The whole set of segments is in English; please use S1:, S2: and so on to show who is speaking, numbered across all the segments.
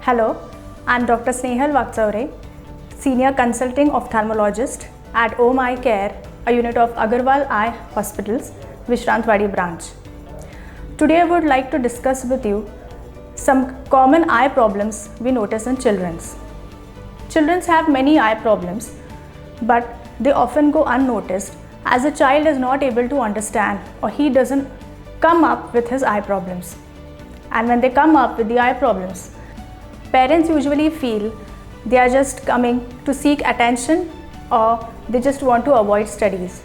S1: Hello, I'm Dr. Snehal Vaksaure, Senior Consulting Ophthalmologist at Om Eye Care, a unit of Agarwal Eye Hospitals, Vishrantwadi branch. Today I would like to discuss with you some common eye problems we notice in children. Children have many eye problems, but they often go unnoticed as a child is not able to understand or he doesn't come up with his eye problems. And when they come up with the eye problems, parents usually feel they are just coming to seek attention or they just want to avoid studies.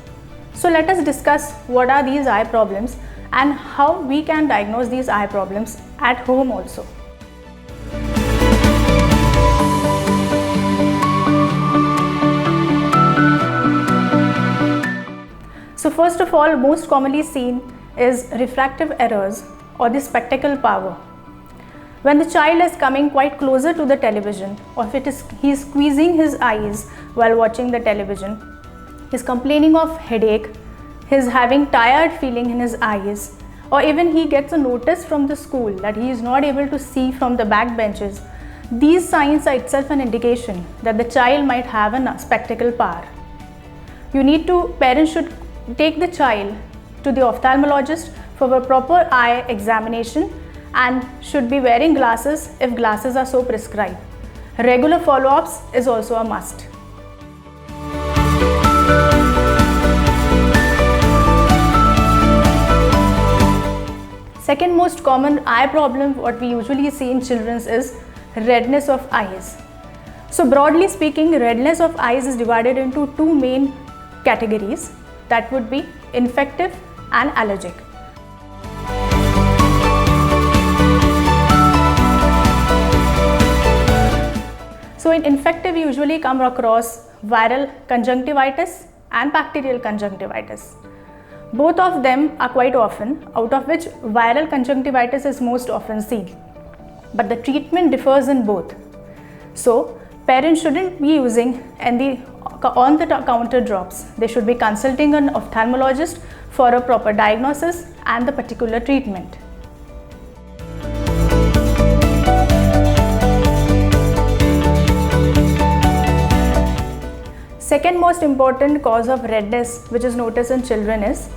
S1: So let us discuss what are these eye problems and how we can diagnose these eye problems at home also. So first of all, most commonly seen is refractive errors or the spectacle power. When the child is coming quite closer to the television, or if he is squeezing his eyes while watching the television, he is complaining of headache, he is having tired feeling in his eyes, or even he gets a notice from the school that he is not able to see from the back benches, these signs are itself an indication that the child might have a spectacle power. Parents should take the child to the ophthalmologist for a proper eye examination and should be wearing glasses if glasses are so prescribed. Regular follow-ups is also a must. Second most common eye problem what we usually see in children is redness of eyes. So broadly speaking, redness of eyes is divided into two main categories, that would be infective and allergic. So in infective we usually come across viral conjunctivitis and bacterial conjunctivitis. Both of them are quite often, out of which viral conjunctivitis is most often seen. But the treatment differs in both. So parents shouldn't be using any on-the-counter drops. They should be consulting an ophthalmologist for a proper diagnosis and the particular treatment. Second most important cause of redness which is noticed in children is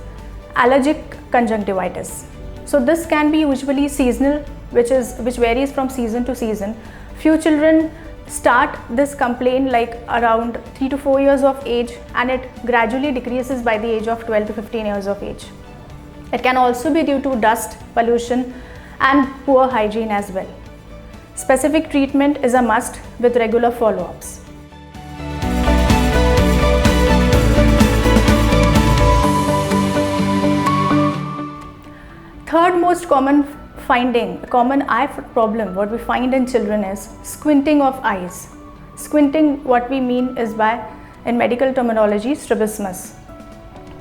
S1: allergic conjunctivitis. So this can be usually seasonal, which varies from season to season. Few children start this complaint like around 3 to 4 years of age and it gradually decreases by the age of 12 to 15 years of age. It can also be due to dust, pollution and poor hygiene as well. Specific treatment is a must with regular follow-ups. Third most common eye problem what we find in children is squinting of eyes. Squinting, what we mean is by, in medical terminology, strabismus.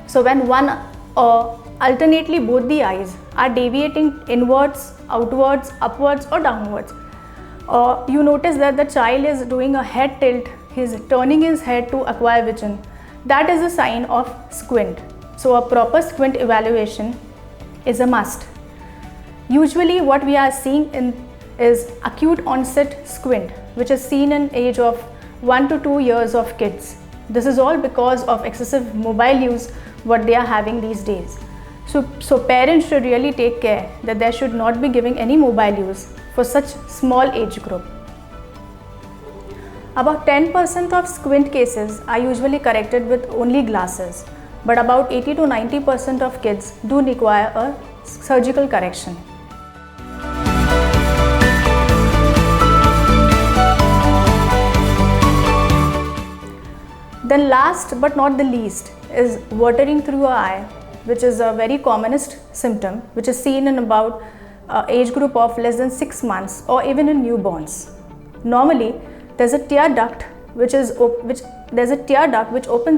S1: So when one or alternately both the eyes are deviating inwards, outwards, upwards or downwards, or you notice that the child is doing a head tilt, he is turning his head to acquire vision, that is a sign of squint. So a proper squint evaluation is a must. Usually what we are seeing is acute onset squint, which is seen in age of 1 to 2 years of kids. This is all because of excessive mobile use what they are having these days. So parents should really take care that they should not be giving any mobile use for such small age group. About 10% of squint cases are usually corrected with only glasses, but about 80 to 90% of kids do require a surgical correction. Then last but not the least is watering through an eye, which is a very commonest symptom which is seen in about age group of less than 6 months or even in newborns. Normally there's a tear duct which opens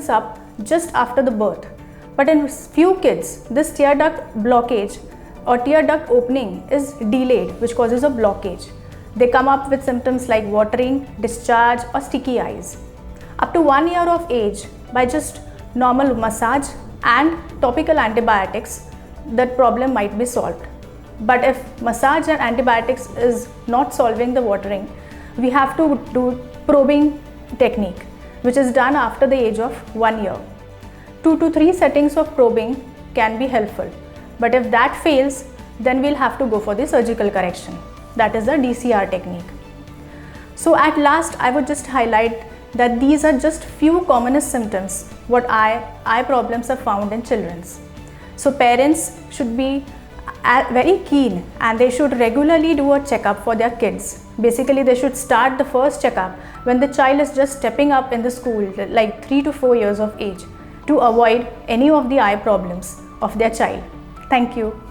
S1: up just after the birth. But in few kids, this tear duct blockage or tear duct opening is delayed, which causes a blockage. They come up with symptoms like watering, discharge or sticky eyes. Up to 1 year of age, by just normal massage and topical antibiotics, that problem might be solved. But if massage and antibiotics is not solving the watering, we have to do probing technique, which is done after the age of 1 year. 2 to 3 settings of probing can be helpful, but if that fails, then we'll have to go for the surgical correction. That is the DCR technique. So at last, I would just highlight that these are just few commonest symptoms what eye problems are found in children. So parents should be very keen and they should regularly do a checkup for their kids. Basically, they should start the first checkup when the child is just stepping up in the school, like 3 to 4 years of age, to avoid any of the eye problems of their child. Thank you.